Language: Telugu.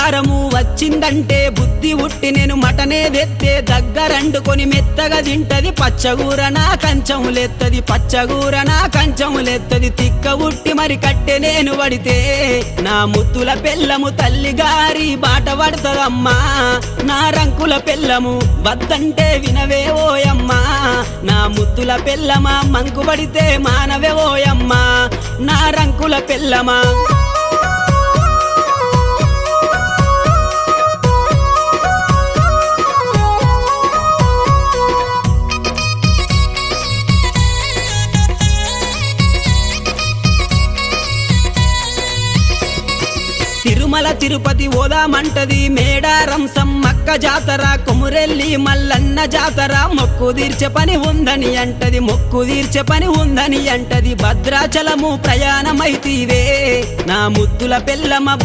వారము వచ్చిందంటే బుద్ధి ఉట్టి నేను మటనే తెత్తే దగ్గరండుకొని మెత్తగా తింటది పచ్చగూర నా కంచములెత్తది పచ్చగూర నా కంచములెత్తది తిక్క ఉట్టి మరి కట్టె నేను పడితే నా ముత్తుల పెళ్ళము తల్లిగారి బాట పడతదమ్మా నా రంకుల పెళ్ళము వద్దంటే వినవే ఓయమ్మా నా ముత్తుల పెళ్ళమా మంకు పడితే మానవే ఓయమ్మా నా రంకుల పెళ్ళమా తిరుమల తిరుపతి ఓదామంటది మేడారం సమ్మక్క జాతర కొమురెల్లి మల్లన్న జాతర మొక్కు తీర్చే పని ఉందని అంటది మొక్కు తీర్చే పని ఉందని అంటది భద్రాచలము ప్రయాణమైతీవే నా ముద్దుల పెళ్ళమ